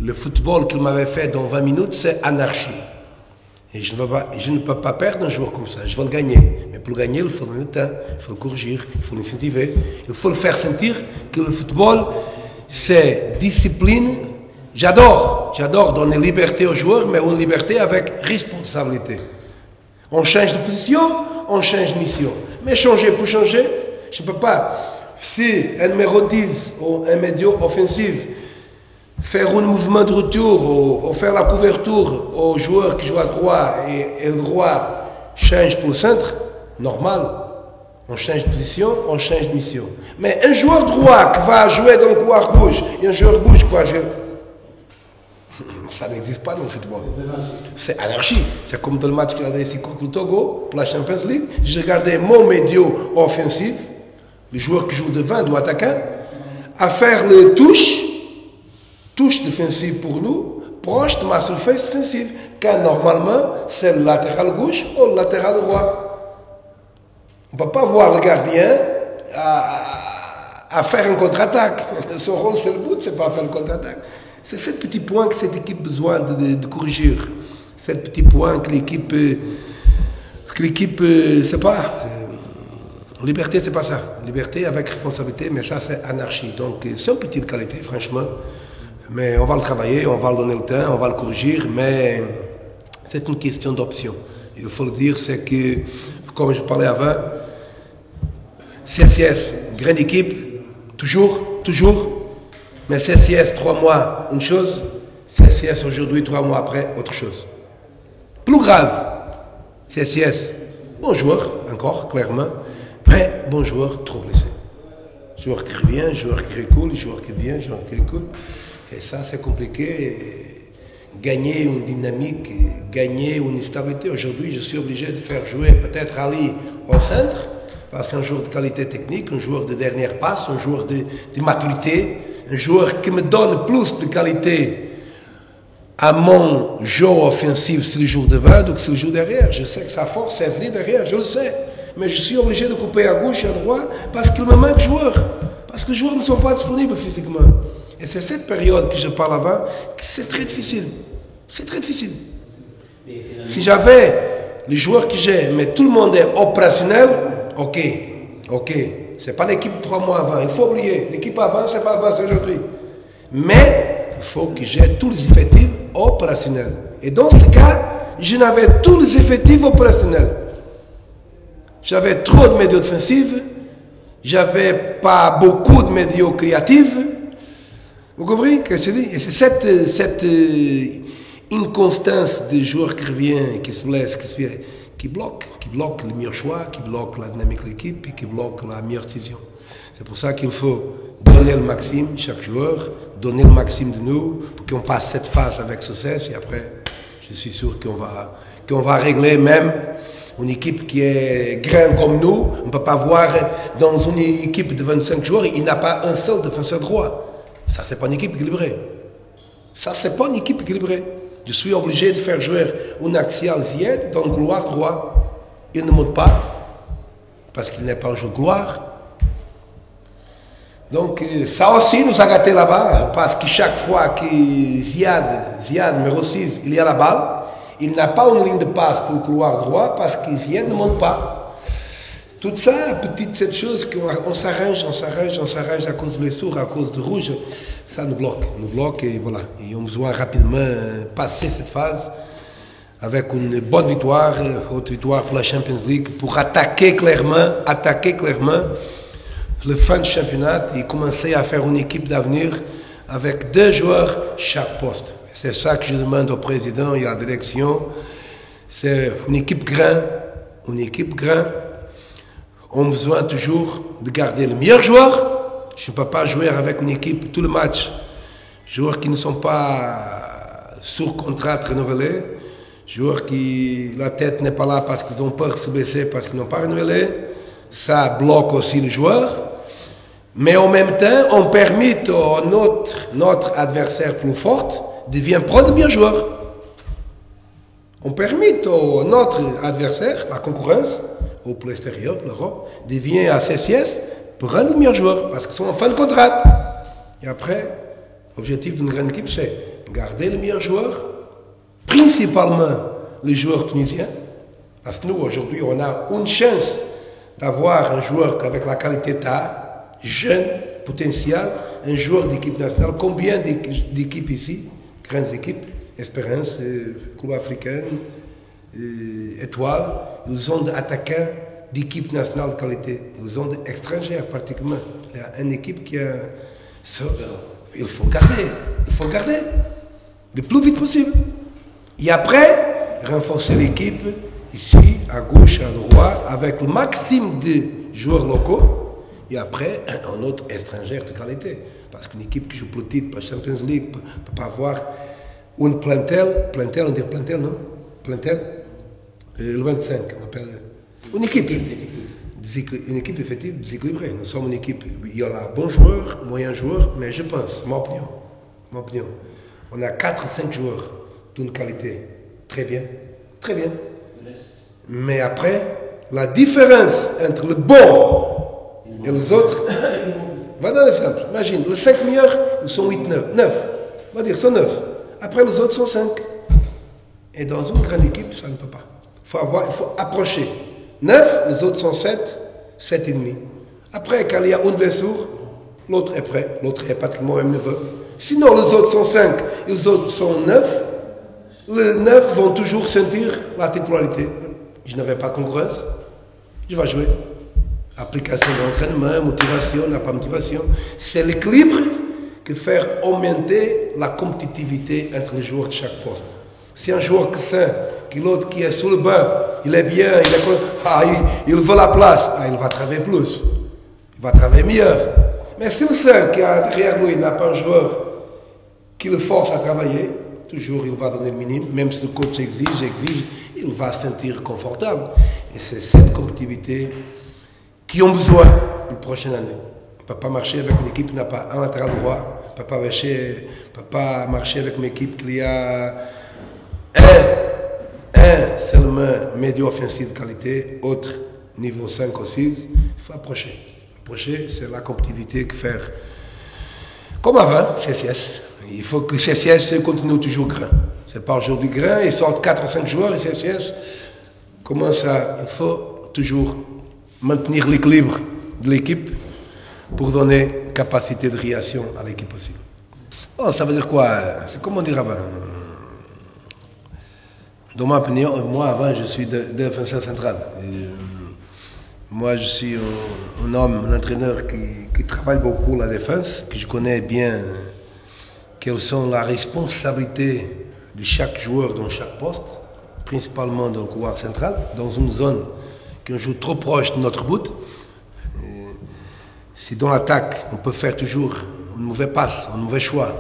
le football qu'il m'avait fait dans 20 minutes, c'est anarchie. Et je ne peux pas perdre un joueur comme ça. Je veux le gagner. Mais pour le gagner, il faut donner le temps, il faut le corriger, il faut l'incentiver. Il faut le faire sentir que le football, c'est discipline. J'adore donner liberté aux joueurs, mais une liberté avec responsabilité. On change de position, on change de mission. Mais changer pour changer, je ne peux pas. Si un numéro 10 ou un médio offensif faire un mouvement de retour ou faire la couverture au joueur qui joue à droite et le droit change pour le centre, normal. On change de position, on change de mission. Mais un joueur droit qui va jouer dans le couloir gauche et un joueur gauche qui va jouer... Ça n'existe pas dans le football. C'est anarchie. C'est comme dans le match que j'ai ici contre le Togo, pour la Champions League. J'ai regardé mon médio offensif, le joueur qui joue devant, ou attaquant, à faire le touche défensive pour nous, proche de ma surface défensive, car normalement, c'est le latéral gauche ou le latéral droit. On ne peut pas voir le gardien à faire une contre-attaque. Son rôle, c'est le but, c'est pas faire le contre-attaque. C'est ce petit point que cette équipe a besoin de corriger. C'est le petit point que l'équipe, c'est pas... Liberté, c'est pas ça. Liberté avec responsabilité, mais ça, c'est anarchie. Donc, c'est une petite qualité, franchement. Mais on va le travailler, on va le donner le temps, on va le corriger, mais c'est une question d'option. Il faut le dire, c'est que, comme je parlais avant, CCS, grande équipe, toujours, mais CCS 3 mois, une chose, CCS aujourd'hui, 3 mois après, autre chose. Plus grave, CCS, bon joueur, encore, clairement, mais bon joueur, trop blessé. Joueur qui revient, joueur qui recoule, joueur qui vient, joueur qui recoule. Et ça, c'est compliqué. Gagner une dynamique, gagner une stabilité. Aujourd'hui, je suis obligé de faire jouer peut-être Ali au centre, parce qu'un joueur de qualité technique, un joueur de dernière passe, un joueur de maturité, un joueur qui me donne plus de qualité à mon jeu offensif si le joue devant ou si le joue derrière. Je sais que sa force est venir derrière, je le sais. Mais je suis obligé de couper à gauche et à droite parce qu'il me manque de joueurs. Parce que les joueurs ne sont pas disponibles physiquement. Et c'est cette période que je parle avant, que c'est très difficile. C'est très difficile. Si j'avais les joueurs que j'ai, mais tout le monde est opérationnel, ok. C'est pas l'équipe 3 mois avant. Il faut oublier. L'équipe avant, c'est pas avant, c'est aujourd'hui. Mais il faut que j'ai tous les effectifs opérationnels. Et dans ce cas, je n'avais tous les effectifs opérationnels. J'avais trop de médias offensifs. J'avais pas beaucoup de médias créatifs. Vous comprenez ce que je dis? Et c'est cette inconstance des joueurs qui revient, qui se laisse, qui bloque le meilleur choix, qui bloque la dynamique de l'équipe et qui bloque la meilleure décision. C'est pour ça qu'il faut donner le maximum, chaque joueur, donner le maximum de nous, pour qu'on passe cette phase avec succès. Et après, je suis sûr qu'on va régler même une équipe qui est grande comme nous. On ne peut pas voir dans une équipe de 25 joueurs, il n'y a pas un seul défenseur droit. Ça, c'est pas une équipe équilibrée. Je suis obligé de faire jouer un axial Zied dans le couloir droit. Il ne monte pas, parce qu'il n'est pas un jeu de gloire. Donc, ça aussi nous a gâté là-bas, parce que chaque fois que Ziad numéro 6, il y a la balle, il n'a pas une ligne de passe pour le couloir droit, parce que Ziad ne monte pas. Tout ça, cette chose qu'on s'arrange à cause de blessures, à cause de rouge, ça nous bloque et voilà. Et on a besoin rapidement passer cette phase avec une bonne victoire, haute victoire pour la Champions League, pour attaquer clairement le fin du championnat et commencer à faire une équipe d'avenir avec 2 joueurs chaque poste. C'est ça que je demande au président et à la direction. C'est une équipe grande. On a besoin toujours de garder le meilleur joueur. Je ne peux pas jouer avec une équipe tout le match. Joueurs qui ne sont pas sur contrat renouvelé. Joueurs qui, la tête n'est pas là parce qu'ils ont peur de se blesser, parce qu'ils n'ont pas renouvelé. Ça bloque aussi les joueurs. Mais en même temps, on permet à notre adversaire plus fort de venir prendre le meilleur joueur. On permet à notre adversaire, la concurrence, ou pour l'extérieur, pour l'Europe, de venir à CCS pour prendre le meilleur joueur, parce qu'ils sont en fin de contrat. Et après, l'objectif d'une grande équipe, c'est garder les meilleurs joueurs, principalement les joueurs tunisiens, parce que nous, aujourd'hui, on a une chance d'avoir un joueur avec la qualité TAA, jeune, potentiel, un joueur d'équipe nationale. Combien d'équipes ici, grandes équipes, Espérance, Club africain, Étoile, ils ont des attaquants d'équipe nationale de qualité. Ils ont des étrangers pratiquement. Il y a une équipe qui a ça. Il faut le garder le plus vite possible. Et après, renforcer l'équipe ici, à gauche, à droite, avec le maximum de joueurs locaux. Et après, un autre étranger de qualité. Parce qu'une équipe qui joue pour le titre, pour la Champions League, ne peut pas avoir une plantel, on dit plantel, non? Plantel, le 25, on appelle. Une équipe effective déséquilibrée. Nous sommes une équipe, il y a bons joueurs, moyens joueurs, mais je pense, mon opinion, on a 4-5 joueurs d'une qualité très bien. Mais après, la différence entre le bon et les autres, va dans l'exemple. Imagine, les 5 meilleurs, ils sont 8, 9. On va dire, ils sont 9. Après, les autres sont 5. Et dans une grande équipe, ça ne peut pas. Il faut approcher. 9, les autres sont 7, 7,5. Après, quand il y a une blessure, l'autre est prêt. L'autre est pratiquement au même niveau. Sinon, les autres sont 5, les autres sont 9. Les 9 vont toujours sentir la titularisation. Je n'avais pas concurrence. Je vais jouer. Application d'entraînement, motivation, n'a pas motivation. C'est l'équilibre qui fait augmenter la compétitivité entre les joueurs de chaque poste. Si un joueur qui sait que l'autre qui est sous le banc, il est bien, il veut la place, il va travailler plus. Il va travailler mieux. Mais si le 5 qui est derrière lui n'a pas un joueur qui le force à travailler, toujours il va donner le minimum, même si le coach exige, il va se sentir confortable. Et c'est cette compétitivité qui ont besoin une prochaine année. On ne peut pas marcher avec une équipe qui n'a pas un latéral droit, on ne peut pas marcher avec une équipe qui a un seulement médio offensif de qualité, autre niveau 5 ou 6, il faut approcher. Approcher, c'est la compétitivité que faire. Comme avant, CCS. Il faut que CCS continue toujours grand. C'est pas aujourd'hui grand, ils sortent 4 ou 5 joueurs et CCS commence à. Il faut toujours maintenir l'équilibre de l'équipe pour donner capacité de réaction à l'équipe aussi. Oh, ça veut dire quoi? C'est comme on dit avant. Dans ma opinion, moi avant je suis défenseur central. Moi je suis un homme, un entraîneur qui travaille beaucoup la défense, que je connais bien quelles sont les responsabilités de chaque joueur dans chaque poste, principalement dans le couloir central, dans une zone qu'on joue trop proche de notre but. Si dans l'attaque, on peut faire toujours une mauvaise passe, un mauvais choix.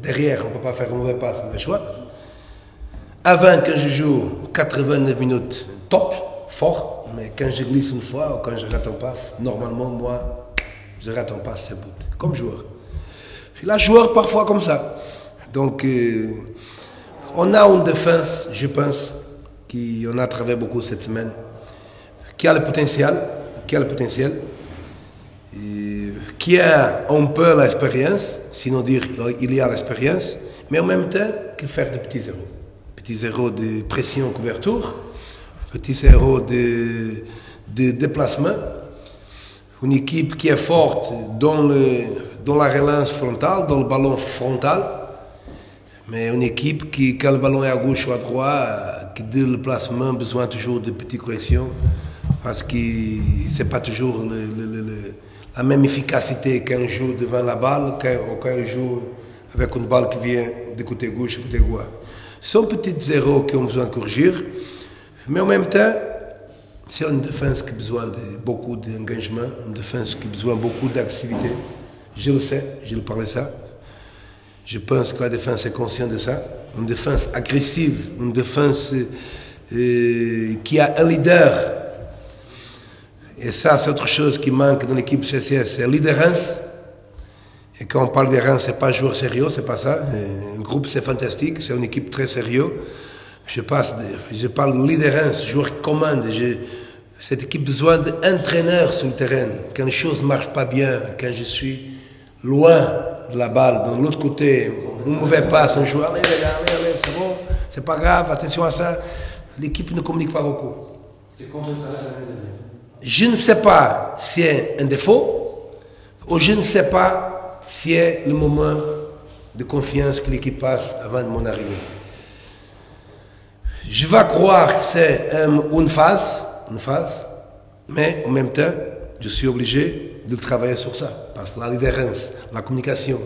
Derrière, on ne peut pas faire un mauvais passe, un mauvais choix. Avant, quand je joue 89 minutes, top, fort, mais quand je glisse une fois ou quand je rate un passe, normalement, moi, je rate un passe, c'est but, comme joueur. Je suis là, joueur, parfois comme ça. Donc, on a une défense, je pense, qu'on a travaillé beaucoup cette semaine, qui a le potentiel, qui a un peu l'expérience, sinon dire il y a l'expérience, mais en même temps, que faire des petits zéros. Petit zéro de pression couverture, petit zéro de déplacement. Une équipe qui est forte dans la relance frontale, dans le ballon frontal, mais une équipe qui, quand le ballon est à gauche ou à droite, qui dit le placement, a besoin toujours de petites corrections, parce que ce n'est pas toujours la même efficacité quand on joue devant la balle, quand on joue avec une balle qui vient du côté gauche ou du côté droit. Ce sont petits zéros qui ont besoin de corriger, mais en même temps, c'est une défense qui a besoin de beaucoup d'engagement, une défense qui a besoin de beaucoup d'activité. Je le sais, je le parlais ça. Je pense que la défense est consciente de ça. Une défense agressive, une défense qui a un leader. Et ça, c'est autre chose qui manque dans l'équipe CCS, c'est la leaderance. Et quand on parle de rangs, ce n'est pas joueur sérieux, c'est pas ça. Un groupe, c'est fantastique, c'est une équipe très sérieuse. Je parle de leaderance, joueur qui commande. Cette équipe a besoin d'entraîneurs sur le terrain. Quand les choses ne marchent pas bien, quand je suis loin de la balle, de l'autre côté, une mauvaise passe, un joueur, allez, c'est bon, c'est pas grave, attention à ça. L'équipe ne communique pas beaucoup. Je ne sais pas si c'est un défaut ou je ne sais pas si c'est le moment de confiance que l'équipe passe avant de mon arrivée. Je vais croire que c'est une phase, mais en même temps, je suis obligé de travailler sur ça. Parce que la leaderance, la communication,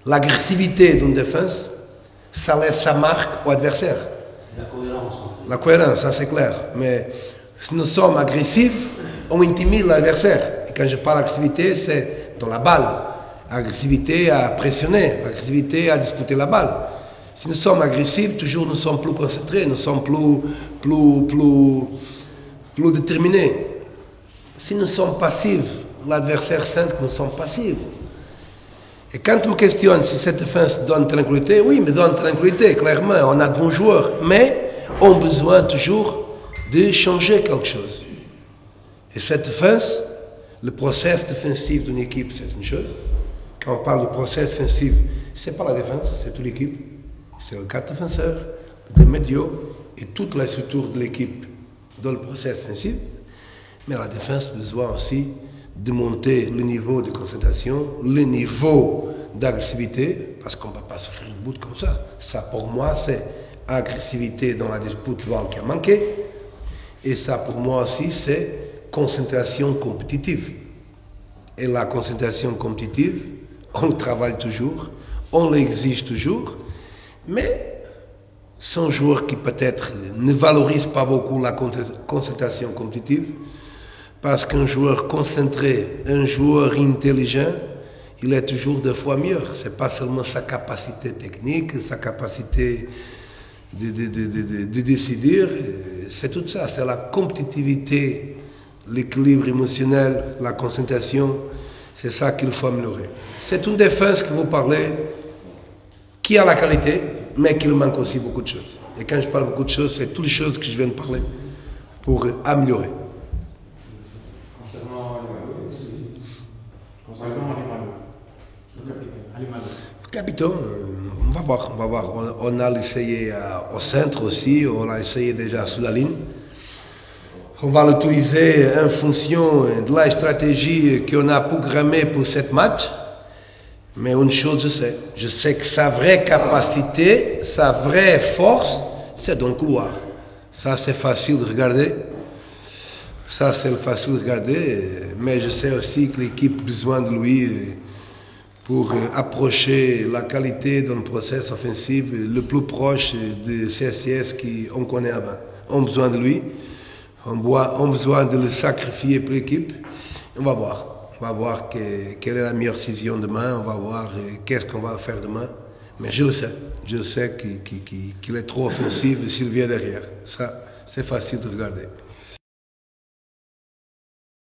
l'agressivité d'une défense, ça laisse sa marque au adversaire. La cohérence, ça c'est clair. Mais si nous sommes agressifs, on intimide l'adversaire. Et quand je parle d'agressivité, c'est dans la balle. Agressivité à pressionner, agressivité à disputer la balle. Si nous sommes agressifs, toujours nous sommes plus concentrés, nous sommes plus déterminés. Si nous sommes passifs, l'adversaire sent que nous sommes passifs. Et quand on me questionne si cette défense donne tranquillité, oui, mais donne tranquillité, clairement, on a de bons joueurs, mais on a besoin toujours de changer quelque chose. Et cette défense, le process défensif d'une équipe, c'est une chose. Quand on parle de process défensif, ce n'est pas la défense, c'est toute l'équipe. C'est le 4 défenseurs, le médios et toute la structure de l'équipe dans le process défensif. Mais la défense a besoin aussi de monter le niveau de concentration, le niveau d'agressivité, parce qu'on ne va pas souffrir de bout comme ça. Ça, pour moi, c'est agressivité dans la dispute de balle qui a manqué. Et ça, pour moi aussi, c'est concentration compétitive. Et la concentration compétitive, on le travaille toujours, on l'exige toujours, mais sont joueurs qui peut-être ne valorisent pas beaucoup la concentration compétitive, parce qu'un joueur concentré, un joueur intelligent, il est toujours deux fois mieux. Ce n'est pas seulement sa capacité technique, sa capacité de décider, c'est tout ça, c'est la compétitivité, l'équilibre émotionnel, la concentration, c'est ça qu'il faut améliorer. C'est une défense que vous parlez, qui a la qualité, mais qui manque aussi beaucoup de choses. Et quand je parle beaucoup de choses, c'est toutes les choses que je viens de parler pour améliorer. Le capitaine, on va voir. On a essayé au centre aussi, on l'a essayé déjà sous la ligne. On va l'utiliser en fonction de la stratégie qu'on a programmée pour cette match. Mais une chose, je sais que sa vraie capacité, sa vraie force, c'est dans le couloir. Ça, c'est facile de regarder. Mais je sais aussi que l'équipe a besoin de lui pour approcher la qualité dans le process offensif le plus proche de CSS qu'on connaît avant. On a besoin de lui. On a besoin de le sacrifier pour l'équipe. On va voir. On va voir quelle est la meilleure décision demain. On va voir qu'est-ce qu'on va faire demain. Mais je le sais. Je sais qu'il est trop offensif s'il vient derrière. Ça, c'est facile de regarder.